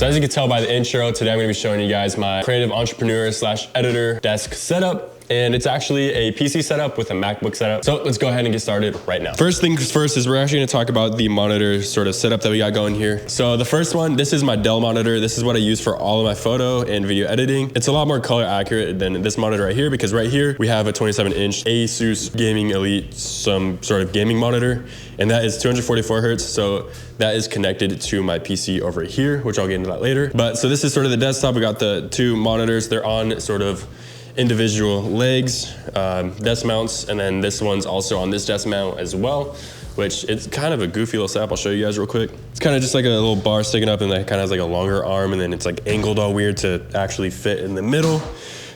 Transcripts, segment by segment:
So as you can tell by the intro, today I'm gonna be showing you guys my creative entrepreneur slash editor desk setup. And it's actually a PC setup with a MacBook setup. So let's go ahead and get started right now. First things first is we're actually gonna talk about the monitor sort of setup that we got going here. So the first one, this is my Dell monitor. This is what I use for all of my photo and video editing. It's a lot more color accurate than this monitor right here, because right here we have a 27-inch Asus Gaming Elite, some sort of gaming monitor, and that is 244 hertz. So that is connected to my PC over here, which I'll get into that later. But so this is sort of the desktop. We got the two monitors. They're on sort of individual legs, desk mounts, and then this one's also on this desk mount as well, which it's kind of a goofy little setup. I'll show you guys real quick. It's kind of just like a little bar sticking up, and that kind of has like a longer arm, and then it's like angled all weird to actually fit in the middle.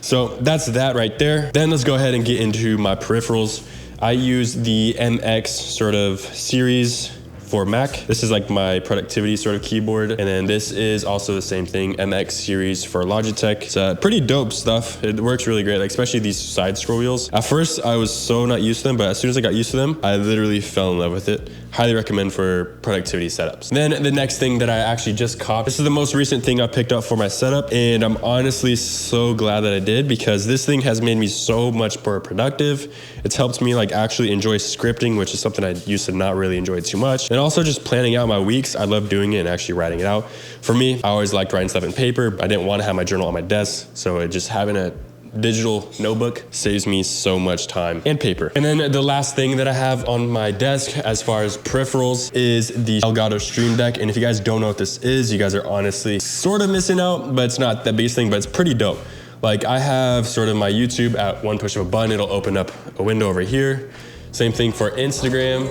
So that's that right there. Then let's go ahead and get into my peripherals. I use the MX sort of series for Mac. This is like my productivity sort of keyboard. And then this is also the same thing, MX series for Logitech. It's pretty dope stuff. It works really great, like especially these side scroll wheels. At first, I was so not used to them, but as soon as I got used to them, I literally fell in love with it. Highly recommend for productivity setups. Then the next thing that I actually just copped, this is the most recent thing I picked up for my setup, and I'm honestly so glad that I did, because this thing has made me so much more productive. It's helped me like actually enjoy scripting, which is something I used to not really enjoy too much. And also just planning out my weeks. I love doing it and actually writing it out. For me, I always liked writing stuff in paper. I didn't want to have my journal on my desk, so just having a digital notebook saves me so much time and paper. And then the last thing that I have on my desk as far as peripherals is the Elgato Stream Deck. And if you guys don't know what this is, you guys are honestly sort of missing out, but it's not the biggest thing, but it's pretty dope. Like I have sort of my YouTube at one push of a button, it'll open up a window over here. Same thing for Instagram.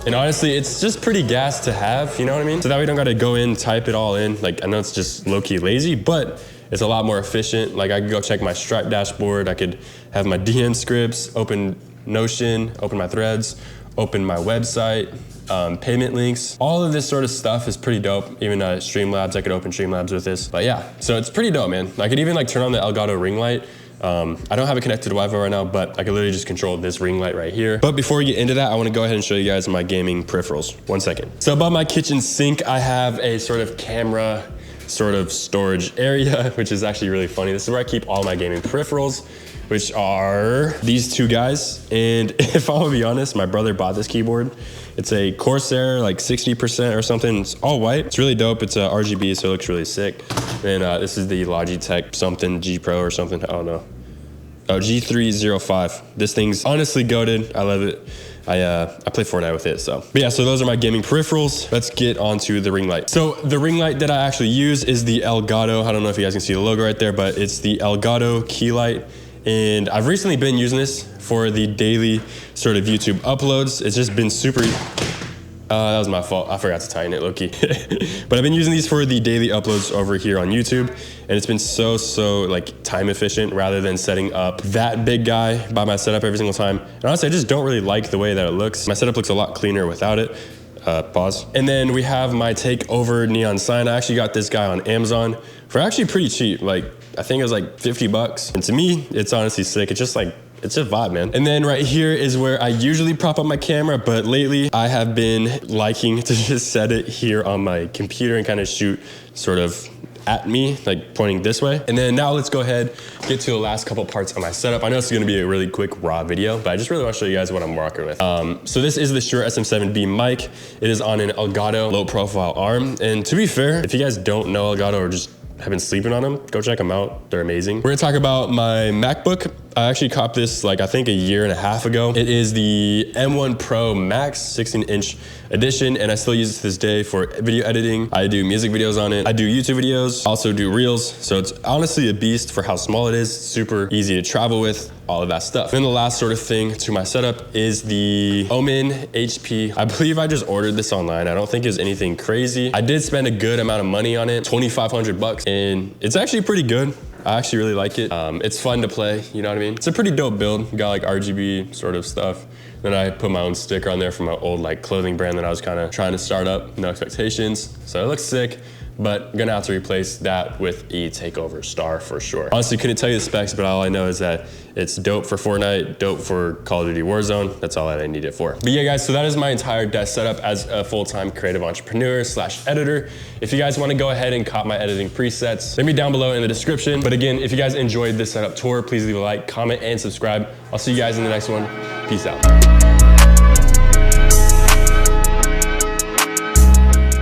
And honestly, it's just pretty gas to have, you know what I mean? So that we don't gotta go in, type it all in. Like I know it's just low-key lazy, but it's a lot more efficient. Like I could go check my Stripe dashboard. I could have my DM scripts, open Notion, open my threads, open my website, payment links. All of this sort of stuff is pretty dope. Even Streamlabs, I could open Streamlabs with this. But yeah, so it's pretty dope, man. I could even like turn on the Elgato ring light. I don't have it connected to Wi-Fi right now, but I can literally just control this ring light right here. But before we get into that, I wanna go ahead and show you guys my gaming peripherals. 1 second. So above my kitchen sink, I have a sort of camera sort of storage area, which is actually really funny. This is where I keep all my gaming peripherals, which are these two guys. And if I'm gonna be honest, my brother bought this keyboard. It's a Corsair, like 60% or something. It's all white. It's really dope. It's a RGB, so it looks really sick. And this is the Logitech something G Pro or something, I don't know. Oh, G305. This thing's honestly goated. I love it. I play Fortnite with it, so. But yeah, so those are my gaming peripherals. Let's get onto the ring light. So the ring light that I actually use is the Elgato. I don't know if you guys can see the logo right there, but it's the Elgato key light. And I've recently been using this for the daily sort of YouTube uploads. It's just been super, that was my fault. I forgot to tighten it, low-key. But I've been using these for the daily uploads over here on YouTube. And it's been so like time efficient rather than setting up that big guy by my setup every single time. And honestly, I just don't really like the way that it looks. My setup looks a lot cleaner without it. Pause. And then we have my Takeover neon sign. I actually got this guy on Amazon for actually pretty cheap. Like, I think it was like 50 bucks. And to me, it's honestly sick. It's just like, it's a vibe, man. And then right here is where I usually prop up my camera, but lately I have been liking to just set it here on my computer and kind of shoot sort of at me, like pointing this way. And then now let's go ahead, get to the last couple parts of my setup. I know it's gonna be a really quick raw video, but I just really wanna show you guys what I'm rocking with. So this is the Shure SM7B mic. It is on an Elgato low profile arm. And to be fair, if you guys don't know Elgato or just have been sleeping on them, go check them out. They're amazing. We're gonna talk about my MacBook. I actually copped this like I think a year and a half ago. It is the M1 Pro Max 16-inch edition, and I still use it to this day for video editing. I do music videos on it. I do YouTube videos, also do Reels. So it's honestly a beast for how small it is. Super easy to travel with, all of that stuff. Then the last sort of thing to my setup is the Omen HP. I believe I just ordered this online. I don't think it was anything crazy. I did spend a good amount of money on it, 2,500 bucks, and it's actually pretty good. I actually really like it. It's fun to play, you know what I mean? It's a pretty dope build. Got like RGB sort of stuff. Then I put my own sticker on there from my old like clothing brand that I was kind of trying to start up, no expectations. So it looks sick. but gonna have to replace that with a Takeover Star for sure. Honestly, couldn't tell you the specs, but all I know is that it's dope for Fortnite, dope for Call of Duty Warzone. That's all that I need it for. But yeah, guys, so that is my entire desk setup as a full-time creative entrepreneur / editor. If you guys wanna go ahead and cop my editing presets, leave me down below in the description. But again, if you guys enjoyed this setup tour, please leave a like, comment, and subscribe. I'll see you guys in the next one. Peace out.